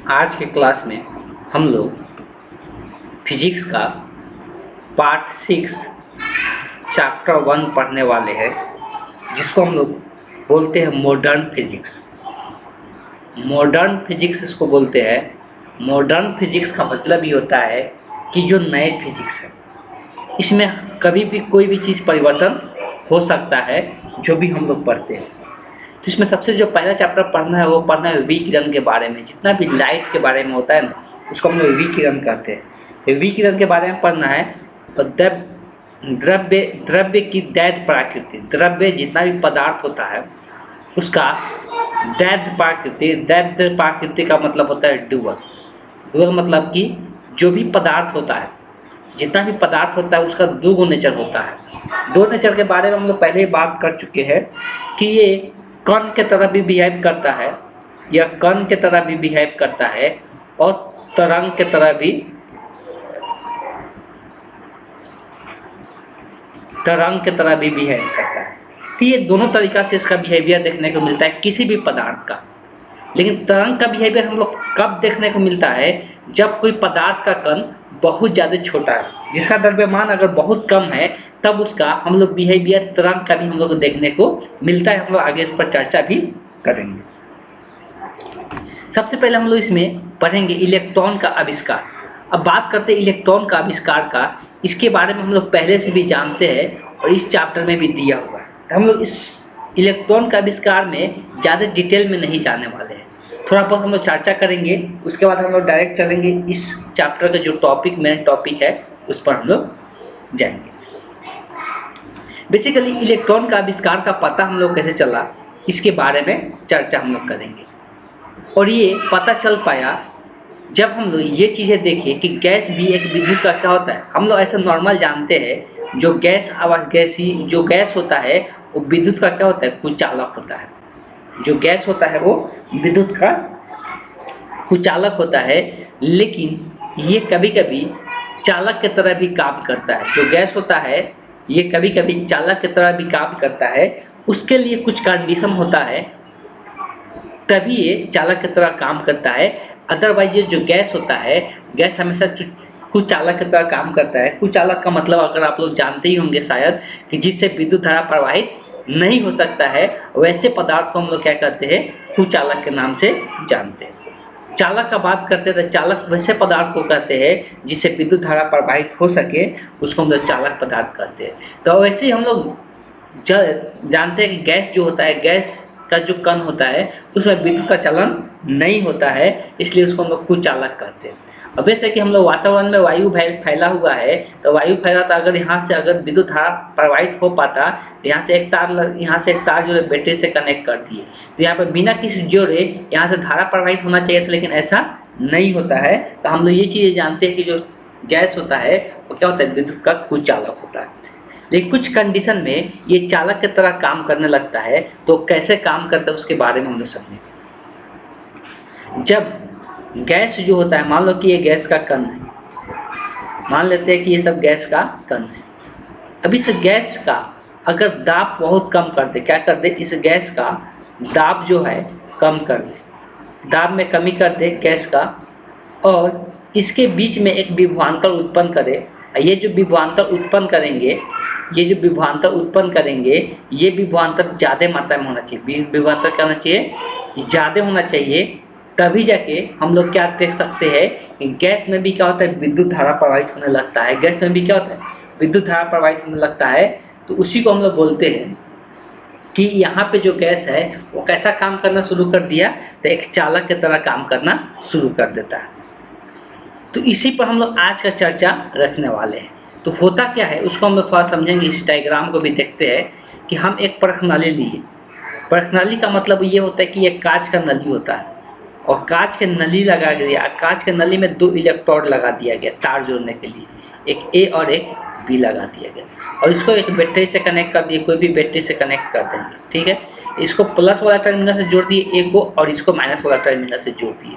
आज के क्लास में हम लोग फिजिक्स का पार्ट 6 चैप्टर 1 पढ़ने वाले हैं, जिसको हम लोग बोलते हैं मॉडर्न फिजिक्स। मॉडर्न फिजिक्स इसको बोलते हैं। मॉडर्न फिजिक्स का मतलब ये होता है कि जो नए फिजिक्स है, इसमें कभी भी कोई भी चीज़ परिवर्तन हो सकता है, जो भी हम लोग पढ़ते हैं। तो इसमें सबसे जो पहला चैप्टर पढ़ना है वो पढ़ना है विकिरण के बारे में। जितना भी लाइट के बारे में होता है ना, उसको हम लोग विकिरण कहते हैं। विकिरण के बारे में पढ़ना है। और द्रव्य की दैत प्रकृति, द्रव्य जितना भी पदार्थ होता है उसका दैत प्रकृति का मतलब होता है डुअल मतलब कि जो भी पदार्थ होता है, जितना भी पदार्थ होता है उसका दो नेचर होता है। दो नेचर के बारे में हम लोग पहले ही बात कर चुके हैं कि ये कण के तरह भी बिहेव करता है, यह कण के तरह भी बिहेव करता है और तरंग के तरह भी बिहेव करता है। तो ये दोनों तरीका से इसका बिहेवियर देखने को मिलता है किसी भी पदार्थ का। लेकिन तरंग का बिहेवियर हम लोग कब देखने को मिलता है? जब कोई पदार्थ का कण बहुत ज़्यादा छोटा है, जिसका द्रव्यमान अगर बहुत कम है, तब उसका हम लोग बिहेवियर तरंग का भी हम लोग को देखने को मिलता है। हम लोग आगे इस पर चर्चा भी करेंगे। सबसे पहले हम लोग इसमें पढ़ेंगे इलेक्ट्रॉन का आविष्कार। अब बात करते हैं इलेक्ट्रॉन का आविष्कार का। इसके बारे में हम लोग पहले से भी जानते हैं और इस चैप्टर में भी दिया हुआ है। तो हम लोग इस इलेक्ट्रॉन का आविष्कार में ज़्यादा डिटेल में नहीं जाने वाले हैं, थोड़ा बहुत हम लोग चर्चा करेंगे। उसके बाद हम लोग डायरेक्ट चलेंगे इस चैप्टर का जो मेन टॉपिक है उस पर हम लोग जाएंगे। बेसिकली इलेक्ट्रॉन का आविष्कार का पता हम लोग कैसे चला, इसके बारे में चर्चा हम लोग करेंगे। और ये पता चल पाया जब हम लोग ये चीज़ें देखें कि गैस भी एक विद्युत का क्या होता है। हम लोग ऐसा नॉर्मल जानते हैं जो गैस होता है वो विद्युत का क्या होता है, कुचालक होता है। जो गैस होता है वो विद्युत का कुचालक होता है, लेकिन ये कभी कभी चालक की तरह भी काम करता है। जो गैस होता है ये कभी कभी चालक की तरह भी काम करता है। उसके लिए कुछ कंडीशन होता है, तभी ये चालक की तरह काम करता है। अदरवाइज ये जो गैस होता है, गैस हमेशा कुचालक की तरह काम करता है। कुचालक का मतलब अगर आप लोग जानते ही होंगे शायद, कि जिससे विद्युत धारा प्रवाहित नहीं हो सकता है, वैसे पदार्थ को हम लोग क्या कहते हैं, कुचालक के नाम से जानते हैं। चालक का बात करते हैं तो चालक वैसे पदार्थ को कहते हैं जिससे विद्युत धारा प्रवाहित हो सके, उसको हम लोग चालक पदार्थ कहते हैं। तो वैसे ही हम लोग जानते हैं कि गैस जो होता है, गैस का जो कण होता है उसमें विद्युत का चलन नहीं होता है, इसलिए उसको हम लोग कुचालक कहते हैं। अब जैसे कि हम लोग वातावरण में वायु फैला हुआ है, तो वायु फैला तो अगर यहाँ से अगर विद्युत धारा प्रवाहित हो पाता, तो यहाँ से एक तार जो है बैटरी से कनेक्ट कर दिए, तो यहाँ पर बिना किसी जोड़े यहाँ से धारा प्रवाहित होना चाहिए था, लेकिन ऐसा नहीं होता है। तो हम लोग ये चीज़ें जानते हैं कि जो गैस होता है वो क्या होता है, विद्युत का कुचालक होता है। लेकिन कुछ कंडीशन में ये चालक की तरह काम करने लगता है। तो कैसे काम करता है उसके बारे में हम लोग समझेंगे। जब गैस जो होता है, मान लो कि ये गैस का कण है, मान लेते हैं कि ये सब गैस का कण है। अब इस गैस का अगर दाब बहुत कम कर दे, क्या कर दे, इस गैस का दाब जो है कम कर दे, दाब में कमी कर दे गैस का, और इसके बीच में एक विभवांतर उत्पन्न करे। ये जो विभवांतर उत्पन्न करेंगे, ये विभवांतर ज़्यादा मात्रा में होना चाहिए। विभवांतर क्या होना चाहिए, ज़्यादा होना चाहिए। तभी जाके हम लोग क्या देख सकते हैं कि गैस में भी क्या होता है, विद्युत धारा प्रवाहित होने लगता है। गैस में भी क्या होता है, विद्युत धारा प्रवाहित होने लगता है। तो उसी को हम लोग बोलते हैं कि यहाँ पे जो गैस है वो कैसा काम करना शुरू कर दिया, तो एक चालक की तरह काम करना शुरू कर देता है। तो इसी पर हम लोग आज का चर्चा रखने वाले हैं। तो होता क्या है उसको हम लोग थोड़ा समझेंगे। इस डायग्राम को भी देखते हैं कि हम एक परखनाली लिए। परखनाली का मतलब ये होता है कि एक कांच का नली होता है, और कांच के नली लगा दिया। कांच के नली में 2 इलेक्ट्रोड लगा दिया गया तार जोड़ने के लिए, एक ए और एक बी लगा दिया गया, और इसको एक बैटरी से कनेक्ट कर दिए। कोई भी बैटरी से कनेक्ट कर देंगे, ठीक है। इसको प्लस वाला टर्मिनल से जोड़ दिए ए को, और इसको माइनस वाला टर्मिनल से जोड़ दिए।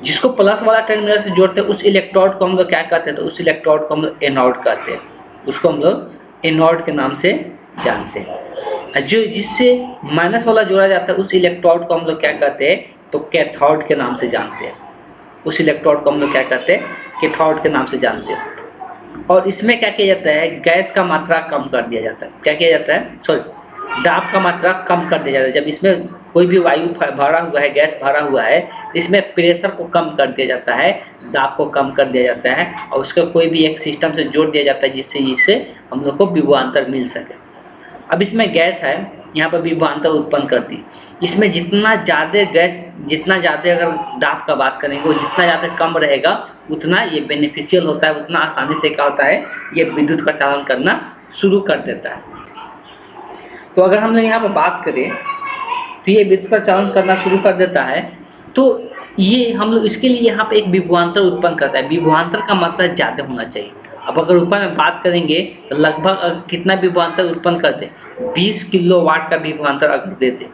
जिसको प्लस वाला टर्मिनल से जोड़ते हैं उस इलेक्ट्रोड को हम लोग क्या कहते हैं, तो उस इलेक्ट्रोड को हम लोग एनोड कहते हैं। उसको हम लोग एनोड के नाम से जानते हैं। जो जिससे माइनस वाला जोड़ा जाता है उस इलेक्ट्रोड को हम लोग क्या कहते हैं, तो कैथोड के नाम से जानते हैं। उस इलेक्ट्रोड को हम लोग क्या कहते हैं, कैथोड के नाम से जानते हैं। और इसमें क्या किया जाता है, गैस का मात्रा कम कर दिया जाता है। क्या किया जाता है, सॉरी, दाब का मात्रा कम कर दिया जाता है। जब इसमें कोई भी वायु भरा हुआ है, गैस भरा हुआ है, इसमें प्रेशर को कम कर दिया जाता है, दाब को कम कर दिया जाता है और उसका कोई भी एक सिस्टम से जोड़ दिया जाता है जिससे हम लोग को विभवांतर मिल सके। अब इसमें गैस है, यहाँ पर विभवांतर उत्पन्न करती। इसमें जितना ज़्यादा गैस, जितना ज़्यादा अगर दाब का बात करेंगे, वो जितना ज़्यादा कम रहेगा उतना ये बेनिफिशियल होता है, उतना आसानी से क्या होता है, ये विद्युत का चालन करना शुरू कर देता है। तो अगर हम लोग यहाँ पर बात करें तो ये विद्युत का चालन करना शुरू कर देता है, तो ये हम लोग इसके लिए यहाँ पे एक विभवांतर उत्पन्न करता है। विभवांतर का मात्रा ज़्यादा होना चाहिए। अब अगर ऊपर में बात करेंगे तो लगभग कितना विभवांतर उत्पन्न करते, 20 किलोवाट का विभवांतर अगर देते,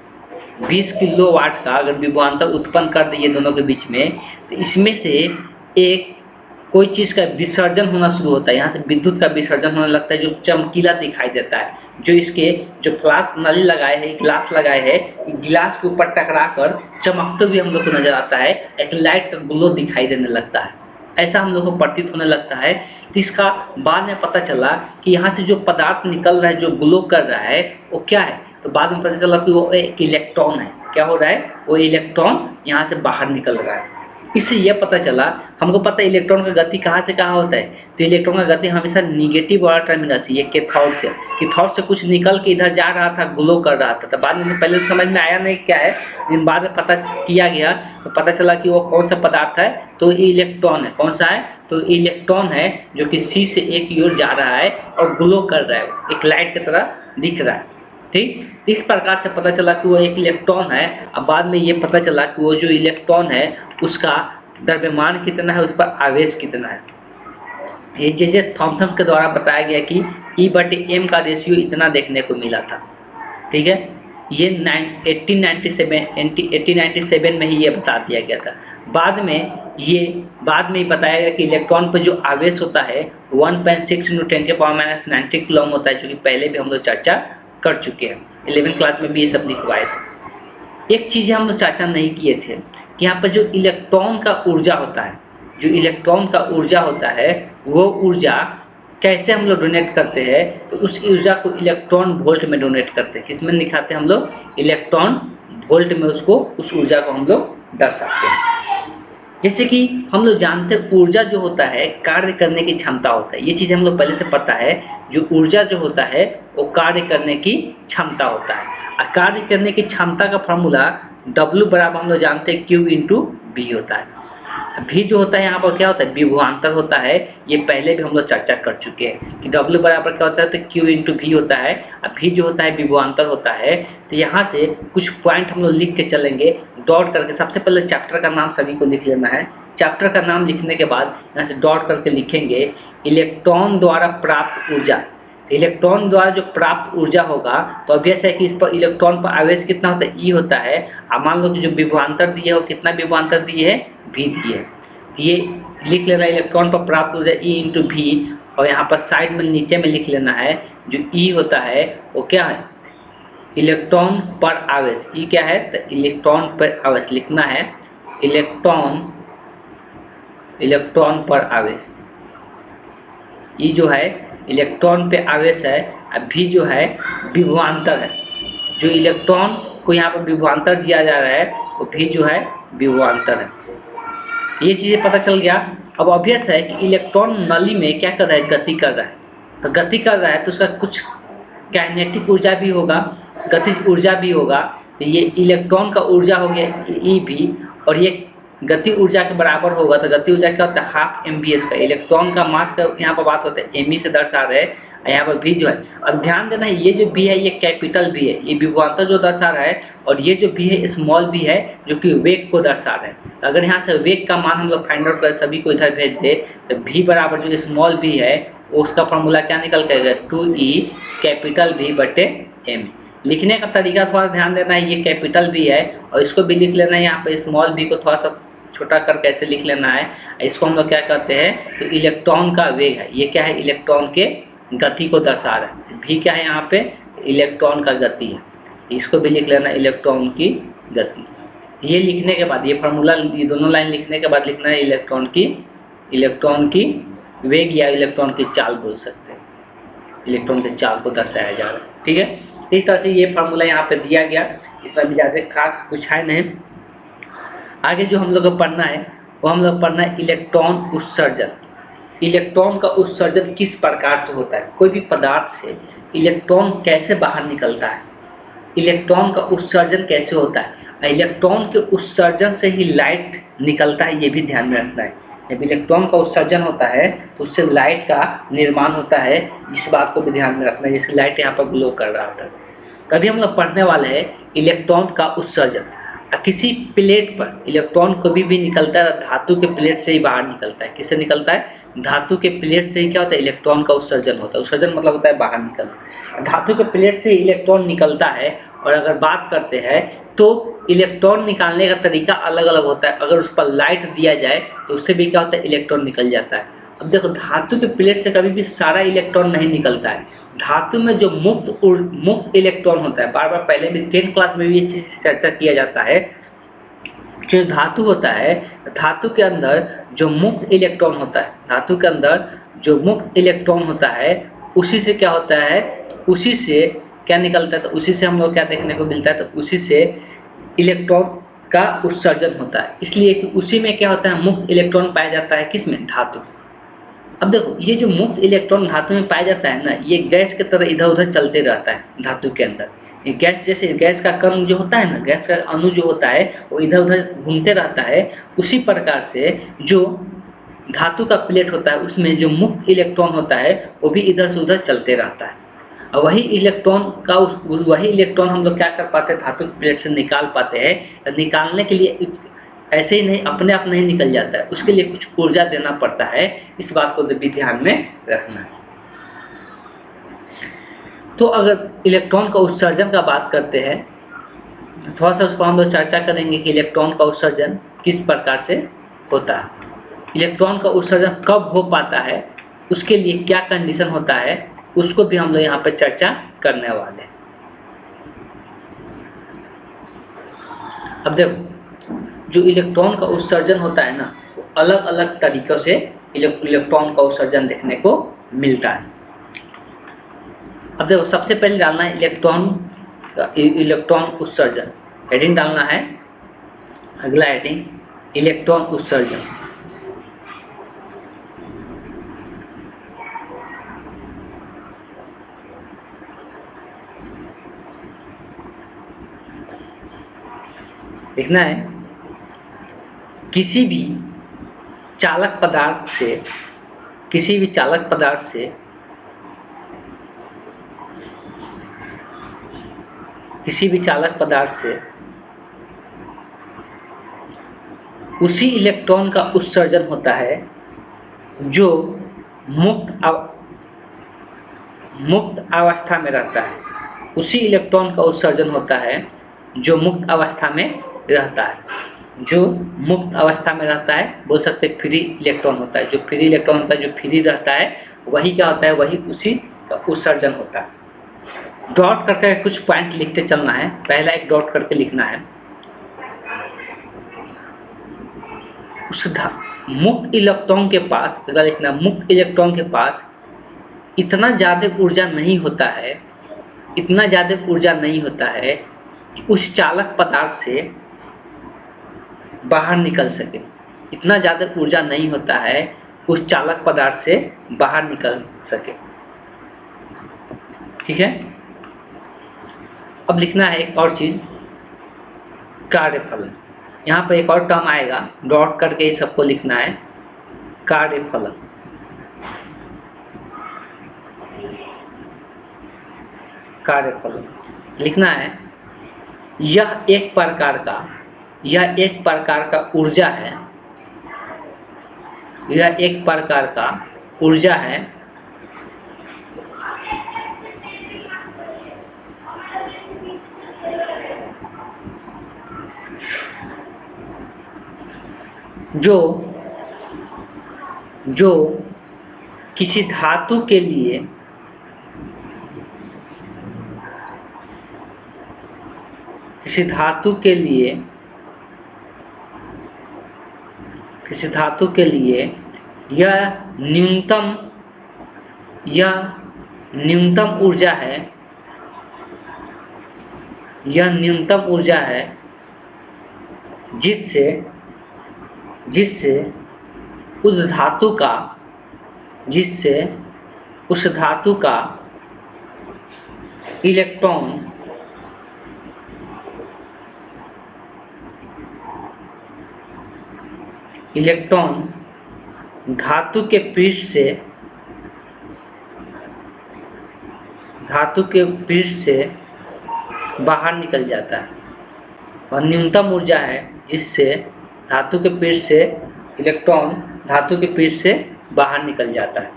20 किलोवाट का अगर विभवांतर उत्पन्न कर दे ये दोनों के बीच में, तो इसमें से एक कोई चीज़ का विसर्जन होना शुरू होता है। यहाँ से विद्युत का विसर्जन होने लगता है, जो चमकीला दिखाई देता है। जो इसके जो ग्लास नली लगाए है, ग्लास लगाए है, गिलास के ऊपर टकरा कर चमकते हुए हम लोग को नजर आता है, एक लाइट का ग्लो दिखाई देने लगता है। ऐसा हम लोग को प्रतीत होने लगता है। तो इसका बाद में पता चला कि यहाँ से जो पदार्थ निकल रहा है, जो ग्लो कर रहा है, वो क्या है, तो बाद में पता चला कि वो एक इलेक्ट्रॉन है। क्या हो रहा है, वो इलेक्ट्रॉन यहाँ से बाहर निकल रहा है। इससे यह पता चला, हमको पता है इलेक्ट्रॉन का गति कहाँ से कहाँ होता है, तो इलेक्ट्रॉन का गति हमेशा निगेटिव वाला टर्मिनल से, ये कैथोड से कुछ निकल के इधर जा रहा था, ग्लो कर रहा था। तो बाद में पहले तो समझ में आया नहीं क्या है, लेकिन बाद में पता किया गया तो पता चला कि वो कौन सा पदार्थ है, तो इलेक्ट्रॉन है। कौन सा है, तो इलेक्ट्रॉन है, जो कि सी से ए की ओर जा रहा है और ग्लो कर रहा है, एक लाइट की तरह दिख रहा है। ठीक, इस प्रकार से पता चला कि वो एक इलेक्ट्रॉन है। अब बाद में ये पता चला कि वो जो इलेक्ट्रॉन है उसका द्रव्यमान कितना है, उस पर आवेश कितना है। ये जैसे थॉमसन के द्वारा बताया गया कि E/m का रेशियो इतना देखने को मिला था। ठीक है, ये 1897 में ही ये बता दिया गया था। बाद में बताया गया कि इलेक्ट्रॉन पर जो आवेश होता है 1.6 × 10⁻90 कूलम होता है, जो कि पहले भी हम लोग चर्चा कर चुके हैं। 11वीं क्लास में भी ये सब लिखवाए थे। एक चीज़ हम लोग चर्चा नहीं किए थे कि यहाँ पर जो इलेक्ट्रॉन का ऊर्जा होता है, वो ऊर्जा कैसे हम लोग डोनेट करते हैं, तो उस ऊर्जा को इलेक्ट्रॉन वोल्ट में डोनेट करते हैं। किसमें दिखाते हैं हम लोग, इलेक्ट्रॉन वोल्ट में उस ऊर्जा को हम लोग दर्शाते हैं। जैसे कि हम लोग जानते हैं ऊर्जा जो होता है कार्य करने की क्षमता होता है। ये चीज़ हम लोग पहले से पता है, जो ऊर्जा जो होता है वो कार्य करने की क्षमता होता है। और कार्य करने की क्षमता का फॉर्मूला W बराबर हम लोग जानते हैं Q × V होता है। V जो होता है यहाँ पर क्या होता है, विभवांतर होता है। ये पहले भी हम लोग चर्चा कर चुके हैं कि W बराबर क्या होता है, तो Q × V होता है, और V जो होता है विभवांतर होता है। तो यहाँ से कुछ पॉइंट हम लोग लिख के चलेंगे डॉट करके। सबसे पहले चैप्टर का नाम सभी को लिख लेना है। चैप्टर का नाम लिखने के बाद यहाँ से डॉट करके लिखेंगे इलेक्ट्रॉन द्वारा प्राप्त ऊर्जा। इलेक्ट्रॉन द्वारा जो प्राप्त ऊर्जा होगा, तो ऑब्वियस है कि इस पर इलेक्ट्रॉन पर आवेश कितना होता है, E होता है। अब मान लो कि जो विभवांतर दिए है वो कितना विभवांतर दिए है, V दिए है। ये लिख लेना इलेक्ट्रॉन पर प्राप्त ऊर्जा E × V, और यहाँ पर साइड में नीचे में लिख लेना है जो E होता है वो क्या है, इलेक्ट्रॉन पर आवेश। E क्या है, तो इलेक्ट्रॉन पर आवेश लिखना है, इलेक्ट्रॉन पर आवेश। E जो है इलेक्ट्रॉन पे आवेश है, अब V जो है विभवांतर है। जो इलेक्ट्रॉन को यहाँ पर विभवांतर दिया जा रहा है वो V जो है विभवांतर है। ये चीज़ें पता चल गया। अब ऑब्वियस है कि इलेक्ट्रॉन नली में क्या कर रहा है, गति कर रहा है। तो गति कर रहा है तो उसका कुछ काइनेटिक ऊर्जा भी होगा, गतिज ऊर्जा भी होगा। तो ये इलेक्ट्रॉन का ऊर्जा हो गया EV, और ये गति ऊर्जा के बराबर होगा। तो गति ऊर्जा क्या होता है, 12 MVS का। इलेक्ट्रॉन का मास का यहाँ पर बात होता है ME से दर्शा रहे, यहाँ पर V जो है। अब ध्यान देना है, ये जो V है ये कैपिटल V है, ये विभवांतर जो दर्शा रहा है, और ये जो V है स्मॉल v है, जो कि वेग को दर्शा रहा है। अगर यहाँ से वेग का मान हम लोग फाइंड आउट कर सभी को इधर भेज दे, तो V बराबर जो स्मॉल v है उसका फॉर्मूला क्या निकल के आएगा, 2E कैपिटल V/m। लिखने का तरीका थोड़ा ध्यान देना है, ये कैपिटल V है और इसको भी लिख लेना है। यहाँ पर स्मॉल v को थोड़ा सा छोटा कर कैसे लिख लेना है, इसको हम लोग क्या कहते हैं, तो इलेक्ट्रॉन का वेग है। ये क्या है, इलेक्ट्रॉन के गति को दर्शा रहा है। V क्या है यहाँ पे, इलेक्ट्रॉन का गति है। इसको भी लिख लेना इलेक्ट्रॉन की गति। ये लिखने के बाद, ये फार्मूला, ये दोनों लाइन लिखने के बाद लिखना है इलेक्ट्रॉन की वेग या इलेक्ट्रॉन की चाल बोल सकते हैं। इलेक्ट्रॉन की चाल को दर्शाया जा रहा है, ठीक है। इस तरह से ये फार्मूला यहाँ पे दिया गया, इसमें भी ज़्यादा खास कुछ है नहीं। आगे जो हम लोग को पढ़ना है वो हम लोग पढ़ना है इलेक्ट्रॉन उत्सर्जन। इलेक्ट्रॉन का उत्सर्जन किस प्रकार से होता है, कोई भी पदार्थ से इलेक्ट्रॉन कैसे बाहर निकलता है, इलेक्ट्रॉन का उत्सर्जन कैसे होता है। इलेक्ट्रॉन के उत्सर्जन से ही लाइट निकलता है, ये भी ध्यान में रखना है। जब इलेक्ट्रॉन का उत्सर्जन होता है तो उससे लाइट का निर्माण होता है, इस बात को भी ध्यान में रखना है। जैसे लाइट यहाँ पर ग्लो कर रहा था। कभी हम लोग पढ़ने वाले हैं इलेक्ट्रॉन का उत्सर्जन। किसी प्लेट पर इलेक्ट्रॉन कभी भी निकलता है, धातु के प्लेट से ही बाहर निकलता है। किससे निकलता है, धातु के प्लेट से ही क्या होता है, इलेक्ट्रॉन का उत्सर्जन होता है। उत्सर्जन मतलब होता है बाहर निकलना। धातु के प्लेट से इलेक्ट्रॉन निकलता है। और अगर बात करते हैं तो इलेक्ट्रॉन निकालने का तरीका अलग अलग होता है। अगर उस पर लाइट दिया जाए तो उससे भी क्या होता है, इलेक्ट्रॉन निकल जाता है। अब देखो, धातु के प्लेट से कभी भी सारा इलेक्ट्रॉन नहीं निकलता है। धातु में जो मुक्त इलेक्ट्रॉन होता है, बार बार पहले भी 10th क्लास में भी इस चीज की चर्चा किया जाता है। जो धातु होता है, धातु के अंदर जो मुक्त इलेक्ट्रॉन होता है, धातु के अंदर जो मुक्त इलेक्ट्रॉन होता है, उसी से क्या होता है, उसी से क्या निकलता है, तो उसी से हम लोग क्या देखने को मिलता है, तो उसी से इलेक्ट्रॉन का उत्सर्जन होता है। इसलिए कि उसी में क्या होता है, मुक्त इलेक्ट्रॉन पाया जाता है। किसमें, धातु। अब देखो, ये जो मुक्त इलेक्ट्रॉन धातु में पाया जाता है ना, ये गैस की तरह इधर उधर चलते रहता है धातु के अंदर। ये गैस, जैसे गैस का कण जो होता है ना, गैस का अणु जो होता है वो इधर उधर घूमते रहता है। उसी प्रकार से जो धातु का प्लेट होता है उसमें जो मुक्त इलेक्ट्रॉन होता है वो भी इधर से उधर चलते रहता है। और वही इलेक्ट्रॉन हम लोग क्या कर पाते हैं, धातु की प्लेट से निकाल पाते हैं। निकालने के लिए ऐसे ही नहीं, अपने आप नहीं निकल जाता है, उसके लिए कुछ ऊर्जा देना पड़ता है। इस बात को भी ध्यान में रखना है। तो अगर इलेक्ट्रॉन का उत्सर्जन का बात करते हैं तो थोड़ा सा उस पर हम लोग चर्चा करेंगे कि इलेक्ट्रॉन का उत्सर्जन किस प्रकार से होता है, इलेक्ट्रॉन का उत्सर्जन कब हो पाता है, उसके लिए क्या कंडीशन होता है, उसको भी हम लोग यहाँ पे चर्चा करने वाले हैं। अब देखो, जो इलेक्ट्रॉन का उत्सर्जन होता है ना, वो अलग अलग तरीकों से इलेक्ट्रॉन का उत्सर्जन देखने को मिलता है। अब देखो, सबसे पहले डालना है इलेक्ट्रॉन उत्सर्जन। हेडिंग डालना है, अगला हेडिंग इलेक्ट्रॉन उत्सर्जन। लिखना है, किसी भी चालक पदार्थ से उसी इलेक्ट्रॉन का उत्सर्जन होता है जो मुक्त अवस्था में रहता है। उसी इलेक्ट्रॉन का उत्सर्जन होता है जो मुक्त अवस्था में रहता है। जो मुक्त अवस्था में रहता है, बोल सकते फ्री इलेक्ट्रॉन होता है। जो फ्री इलेक्ट्रॉन होता है, जो फ्री रहता है, वही क्या होता है, वही उसी का उत्सर्जन होता है। डॉट करके कुछ पॉइंट लिखते चलना है। पहला एक डॉट करके लिखना है, उस मुक्त इलेक्ट्रॉन के पास, अगर लिखना, मुक्त इलेक्ट्रॉन के पास इतना ज़्यादा ऊर्जा नहीं होता है कि उस चालक पदार्थ से बाहर निकल सके। इतना ज़्यादा ऊर्जा नहीं होता है उस चालक पदार्थ से बाहर निकल सके। ठीक है। अब लिखना है एक और चीज, कार्यफलन। यहाँ पर एक और टर्म आएगा, डॉट करके ही सबको लिखना है, कार्यफलन। कार्यफलन लिखना है, यह एक प्रकार का ऊर्जा है, यह एक प्रकार का ऊर्जा है जो किसी धातु के लिए किसी धातु के लिए यह न्यूनतम ऊर्जा है, यह न्यूनतम ऊर्जा है जिससे उस धातु का इलेक्ट्रॉन धातु के पीठ से बाहर निकल जाता है। वह न्यूनतम ऊर्जा है जिससे धातु के पीठ से इलेक्ट्रॉन धातु के पीठ से बाहर निकल जाता है।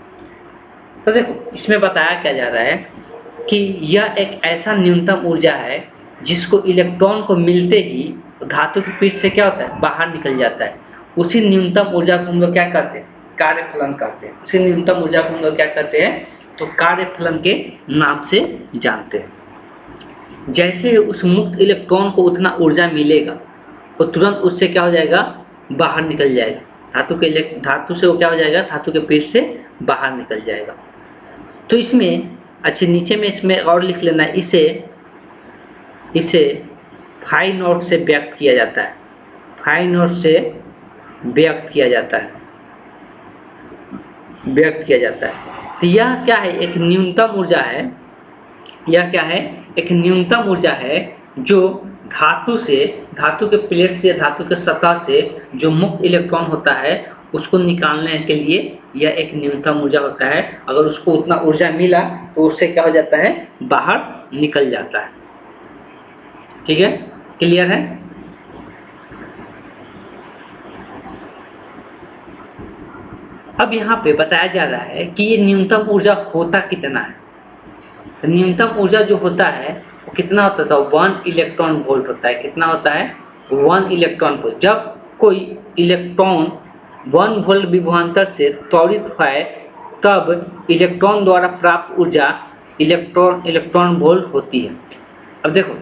तो देखो इसमें बताया क्या जा रहा है कि यह एक ऐसा न्यूनतम ऊर्जा है जिसको इलेक्ट्रॉन को मिलते ही धातु के पीठ से क्या होता है, बाहर निकल जाता है। उसी न्यूनतम ऊर्जा को हम लोग क्या कहते हैं, कार्यफलन कहते हैं। उसी न्यूनतम ऊर्जा को हम लोग क्या कहते हैं, तो कार्यफलन के नाम से जानते हैं। जैसे उस मुक्त इलेक्ट्रॉन को उतना ऊर्जा मिलेगा वो तुरंत उससे क्या हो जाएगा, बाहर निकल जाएगा। धातु से वो क्या हो जाएगा, धातु के पीठ से बाहर निकल जाएगा। तो इसमें अच्छा नीचे में इसमें और लिख लेना, इसे फाई नॉट से व्यक्त किया जाता है। फाई नॉट से व्यक्त किया जाता है। तो यह क्या है, एक न्यूनतम ऊर्जा है। यह क्या है, एक न्यूनतम ऊर्जा है जो धातु के प्लेट से, धातु के सतह से जो मुक्त इलेक्ट्रॉन होता है उसको निकालने के लिए यह एक न्यूनतम ऊर्जा होता है। अगर उसको उतना ऊर्जा मिला तो उससे क्या हो जाता है, बाहर निकल जाता है। ठीक है, क्लियर है। अब यहाँ पे बताया जा रहा है कि ये न्यूनतम ऊर्जा होता कितना है। तो न्यूनतम ऊर्जा जो होता है वो कितना होता था, 1 इलेक्ट्रॉन वोल्ट होता है। कितना होता है, 1 इलेक्ट्रॉन वोल्ट। जब कोई इलेक्ट्रॉन 1 वोल्ट विभवांतर से त्वरित है तब इलेक्ट्रॉन द्वारा प्राप्त ऊर्जा इलेक्ट्रॉन वोल्ट होती है। अब देखो,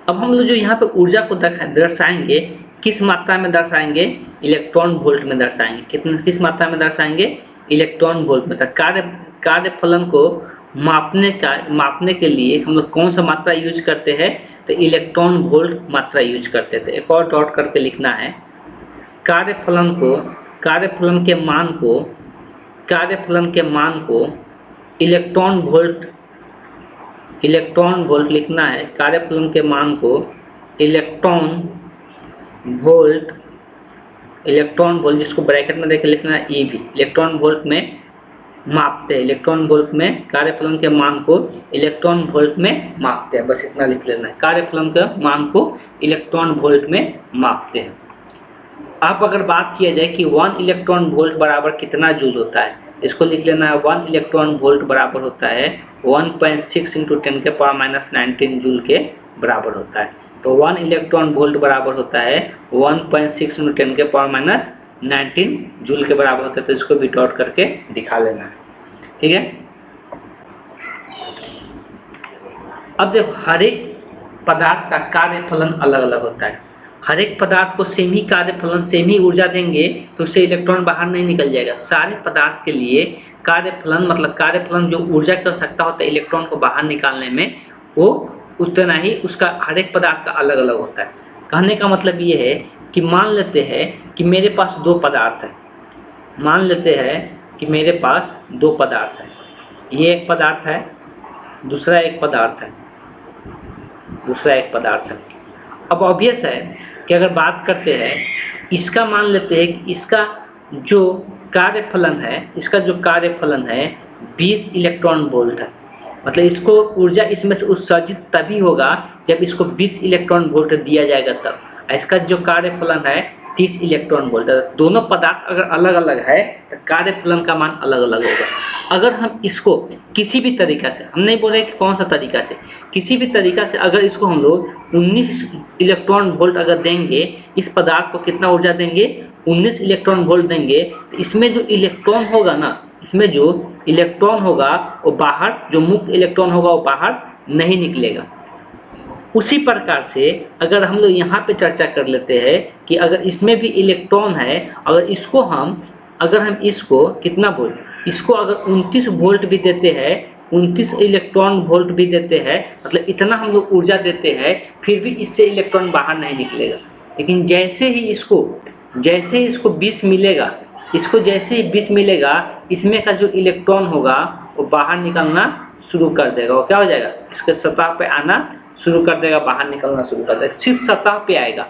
अब हम लोग जो यहाँ पे ऊर्जा को दर्शाएंगे, किस मात्रा में दर्शाएंगे, इलेक्ट्रॉन वोल्ट में दर्शाएंगे। किस मात्रा में दर्शाएंगे, इलेक्ट्रॉन वोल्ट में। कार्यफलन को मापने के लिए हम लोग कौन सा मात्रा यूज करते हैं, तो इलेक्ट्रॉन वोल्ट मात्रा यूज करते थे। एक और डॉट करके लिखना है, कार्यफलन के मान को इलेक्ट्रॉन वोल्ट लिखना है। कार्यफलन के मान को इलेक्ट्रॉन वोल्ट जिसको ब्रैकेट में देके लिखना है EV, इलेक्ट्रॉन वोल्ट में मापते हैं। इलेक्ट्रॉन वोल्ट में कार्यफलन के मान को इलेक्ट्रॉन वोल्ट में मापते हैं। बस इतना लिख लेना है, कार्यफलन के मान को इलेक्ट्रॉन वोल्ट में मापते हैं। अब अगर बात किया जाए कि 1 इलेक्ट्रॉन वोल्ट बराबर कितना जूल होता है, इसको लिख लेना है। 1 इलेक्ट्रॉन वोल्ट बराबर होता है 1.6 × 10⁻⁻19 जूल के बराबर होता है। तो 1 इलेक्ट्रॉन वोल्ट बराबर होता है 1.6 × 10⁻⁹ जूल के बराबर होता है। तो इसको भी डॉट करके दिखा लेना है। ठीक है। अब देखो, हर एक पदार्थ का कार्यफलन अलग अलग होता है। हर एक पदार्थ को सेम ही कार्यफलन, सेम ही ऊर्जा देंगे तो उससे इलेक्ट्रॉन बाहर नहीं निकल जाएगा। सारे पदार्थ के लिए कार्यफलन जो ऊर्जा की आवश्यकता होता है इलेक्ट्रॉन को बाहर निकालने में, वो उतना ही उसका हर एक पदार्थ का अलग अलग होता है। कहने का मतलब ये है कि मान लेते हैं कि मेरे पास 2 पदार्थ है। मान लेते हैं कि मेरे पास 2 पदार्थ है। ये एक पदार्थ है, दूसरा एक पदार्थ है। अब ऑब्वियस है कि अगर बात करते हैं, इसका मान लेते हैं कि इसका जो कार्यफलन है 20 इलेक्ट्रॉन वोल्ट है। मतलब इसको ऊर्जा इसमें से उत्सर्जित तभी होगा जब इसको 20 इलेक्ट्रॉन वोल्ट दिया जाएगा तब। इसका जो कार्यफलन है 30 इलेक्ट्रॉन वोल्ट है। दोनों पदार्थ अगर अलग अलग है तो कार्यफलन का मान अलग अलग होगा। अगर हम इसको किसी भी तरीका से, हम नहीं बोल रहे कि कौन सा तरीका से, किसी भी तरीका से अगर इसको हम लोग 19 इलेक्ट्रॉन वोल्ट अगर देंगे, इस पदार्थ को कितना ऊर्जा देंगे, 19 इलेक्ट्रॉन वोल्ट देंगे, तो इसमें जो इलेक्ट्रॉन होगा वो बाहर, जो मुक्त इलेक्ट्रॉन होगा वो बाहर नहीं निकलेगा। उसी प्रकार से अगर हम लोग यहाँ पे चर्चा कर लेते हैं कि अगर इसमें भी इलेक्ट्रॉन है, अगर हम इसको कितना वोल्ट, इसको अगर 29 वोल्ट भी देते हैं, 29 इलेक्ट्रॉन वोल्ट भी देते हैं, मतलब इतना हम लोग ऊर्जा देते हैं, फिर भी इससे इलेक्ट्रॉन बाहर नहीं निकलेगा। लेकिन जैसे ही इसको 20 मिलेगा, जैसे ही 20 मिलेगा, इसमें का जो इलेक्ट्रॉन होगा वो बाहर निकलना शुरू कर देगा। वो क्या हो जाएगा, इसके सतह पे आना शुरू कर देगा, बाहर निकलना शुरू कर देगा, सिर्फ सतह पे आएगा।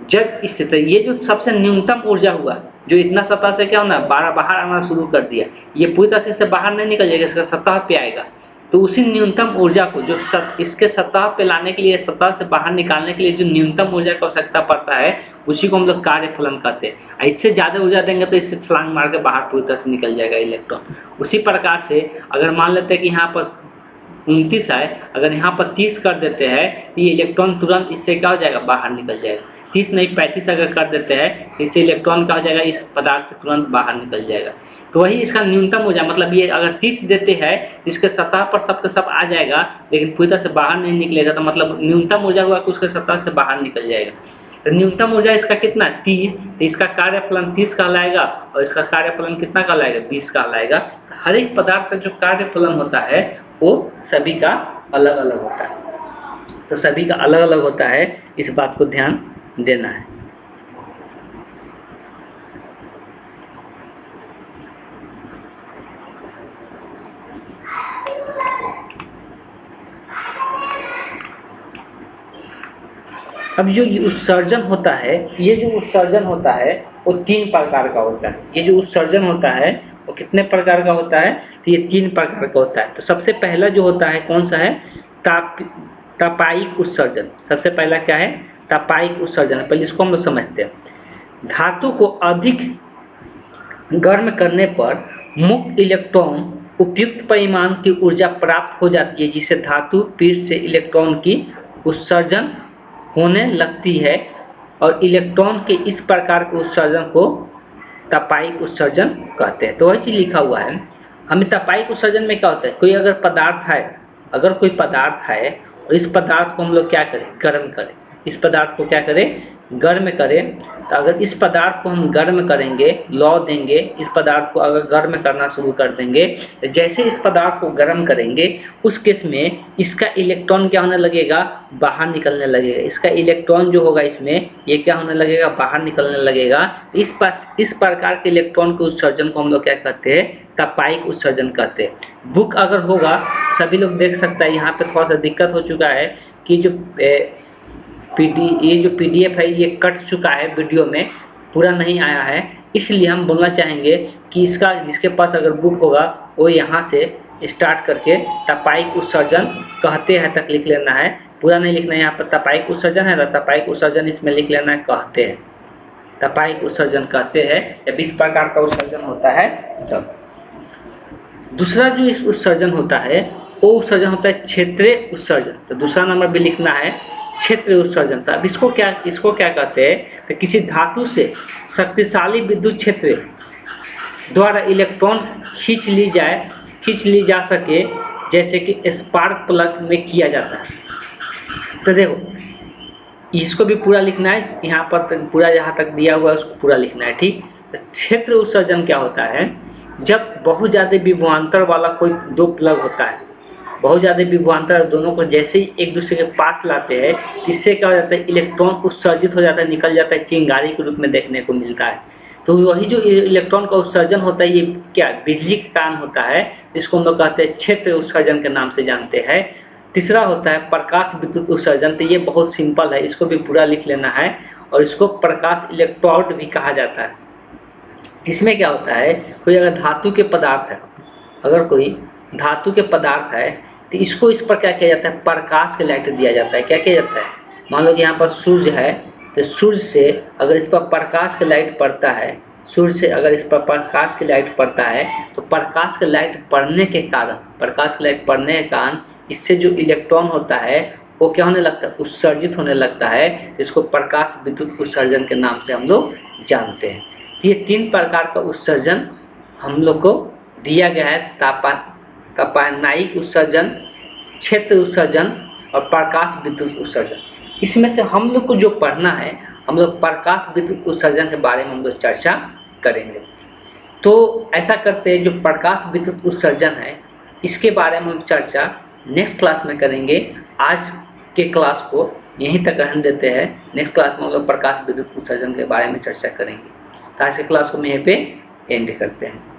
जब इससे तो ये जो सबसे न्यूनतम ऊर्जा हुआ, जो इतना सतह से क्या होना, बाहर आना शुरू कर दिया, ये पूरी तरह से बाहर नहीं निकल जाएगा, इसका सतह पे आएगा। तो उसी न्यूनतम ऊर्जा को जो इसके सतह पे लाने के लिए, सतह से बाहर निकालने के लिए जो न्यूनतम ऊर्जा की आवश्यकता पड़ता है, उसी को हम लोग कार्य फलन कहते हैं। इससे ज़्यादा ऊर्जा देंगे तो इससे छलांग मार के बाहर पूरी तरह से निकल जाएगा इलेक्ट्रॉन। उसी प्रकार से अगर मान लेते हैं कि यहाँ पर 29 है, अगर यहाँ पर 30 कर देते हैं तो ये इलेक्ट्रॉन तुरंत इससे क्या हो जाएगा, बाहर निकल जाएगा। 30 नहीं 35 अगर कर देते हैं तो इससे इलेक्ट्रॉन क्या हो जाएगा, इस पदार्थ से तुरंत बाहर निकल जाएगा। तो वही इसका न्यूनतम ऊर्जा, मतलब ये अगर 30 देते हैं इसके सतह पर सब का सब आ जाएगा, लेकिन पूरी तरह से बाहर नहीं निकलेगा, तो मतलब न्यूनतम ऊर्जा हुआ कि उसके सतह से बाहर निकल जाएगा। तो न्यूनतम ऊर्जा इसका कितना, 30, तो इसका कार्यफलन 30 कहलाएगा और इसका कार्यफलन कितना कहलाएगा, 20 कहलाएगा। हर एक पदार्थ का जो कार्यफलन होता है वो सभी का अलग अलग होता है। तो सभी का अलग अलग होता है, इस बात को ध्यान देना है। अब जो उत्सर्जन होता है, ये जो उत्सर्जन होता है वो 3 प्रकार का होता है। ये जो उत्सर्जन होता है वो कितने प्रकार का होता है, तो ये 3 प्रकार का होता है। तो सबसे पहला जो होता है कौन सा है, तापायिक उत्सर्जन। सबसे पहला क्या है, तापायिक उत्सर्जन। पहले इसको हम लोग समझते हैं। धातु को अधिक गर्म करने पर मुक्त इलेक्ट्रॉन उपयुक्त परिमाण की ऊर्जा प्राप्त हो जाती है, जिसे धातु पीठ से इलेक्ट्रॉन की उत्सर्जन होने लगती है, और इलेक्ट्रॉन के इस प्रकार के उत्सर्जन को तापायिक उत्सर्जन कहते हैं। तो वही चीज लिखा हुआ है। हमें तापायिक उत्सर्जन में क्या होता है, कोई अगर पदार्थ है, अगर कोई पदार्थ है और इस पदार्थ को हम लोग क्या करें, गर्म करें, इस पदार्थ को क्या करें, गर्म करें। तो अगर इस पदार्थ को हम गर्म करेंगे, लौ देंगे, इस पदार्थ को अगर गर्म करना शुरू कर देंगे, तो जैसे इस पदार्थ को गर्म करेंगे उस केस में इसका इलेक्ट्रॉन क्या होने लगेगा, बाहर निकलने लगेगा। इसका इलेक्ट्रॉन जो होगा इसमें ये क्या होने लगेगा, बाहर निकलने लगेगा। इस प्रकार के इलेक्ट्रॉन के उत्सर्जन को हम लोग क्या कहते हैं, तापायिक उत्सर्जन कहते हैं। बुक अगर होगा, सभी लोग देख सकता है, यहाँ पे थोड़ा सा दिक्कत हो चुका है कि जो ये जो PDF है ये कट चुका है, वीडियो में पूरा नहीं आया है, इसलिए हम बोलना चाहेंगे कि इसका जिसके पास अगर बुक होगा वो यहाँ से स्टार्ट करके तापायिक उत्सर्जन कहते हैं तक लिख लेना है, पूरा नहीं लिखना है। यहाँ पर तापायिक उत्सर्जन है ना, तापायिक उत्सर्जन इसमें लिख लेना है, कहते हैं, तापायिक उत्सर्जन कहते हैं। जब इस प्रकार का उत्सर्जन होता है तब। दूसरा जो इस उत्सर्जन होता है वो उत्सर्जन होता है क्षेत्रीय उत्सर्जन। तो दूसरा नंबर भी लिखना है, क्षेत्रीय उत्सर्जन। था अब इसको क्या कहते हैं, तो किसी धातु से शक्तिशाली विद्युत क्षेत्र द्वारा इलेक्ट्रॉन खींच ली जा सके, जैसे कि स्पार्क प्लग में किया जाता है। तो देखो इसको भी पूरा लिखना है, यहाँ पर पूरा जहाँ तक दिया हुआ है उसको पूरा लिखना है, ठीक। क्षेत्र उत्सर्जन क्या होता है, जब बहुत ज़्यादा विभवांतर वाला कोई 2 प्लग होता है, बहुत ज़्यादा विभवांतर, दोनों को जैसे ही एक दूसरे के पास लाते हैं, इससे क्या हो जाता है, इलेक्ट्रॉन उत्सर्जित हो जाता है, निकल जाता है, चिंगारी के रूप में देखने को मिलता है। तो वही जो इलेक्ट्रॉन का उत्सर्जन होता है, ये क्या बिजली के कारण होता है, इसको हम लोग कहते हैं क्षेत्र उत्सर्जन के नाम से जानते हैं। तीसरा होता है प्रकाश विद्युत उत्सर्जन। तो ये बहुत सिंपल है, इसको भी पूरा लिख लेना है, और इसको प्रकाश इलेक्ट्रोड भी कहा जाता है। इसमें क्या होता है, कोई अगर धातु के पदार्थ है, अगर कोई धातु के पदार्थ है, तो इसको इस पर क्या किया जाता है, प्रकाश के लाइट दिया जाता है। क्या किया जाता है, मान लो कि यहाँ पर सूर्य है, तो सूर्य से अगर इस पर प्रकाश के लाइट पड़ता है, सूर्य से अगर इस पर प्रकाश की लाइट पड़ता है, तो प्रकाश के लाइट पड़ने के कारण इससे जो इलेक्ट्रॉन होता है वो क्या होने लगता है, उत्सर्जित होने लगता है। इसको प्रकाश विद्युत उत्सर्जन के नाम से हम लोग जानते हैं। ये 3 प्रकार का उत्सर्जन हम लोग को दिया गया है, तापायिक उत्सर्जन, क्षेत्र उत्सर्जन और प्रकाश विद्युत उत्सर्जन। इसमें से हम लोग को जो पढ़ना है, हम लोग प्रकाश विद्युत उत्सर्जन के बारे में हम लोग चर्चा करेंगे। तो ऐसा करते हैं, जो प्रकाश विद्युत उत्सर्जन है इसके बारे में हम चर्चा नेक्स्ट क्लास में करेंगे। आज के क्लास को यहीं तक रहने देते हैं। नेक्स्ट क्लास में हम लोग प्रकाश विद्युत उत्सर्जन के बारे में चर्चा करेंगे। तो आज के क्लास को हम यहीं पे एंड करते हैं।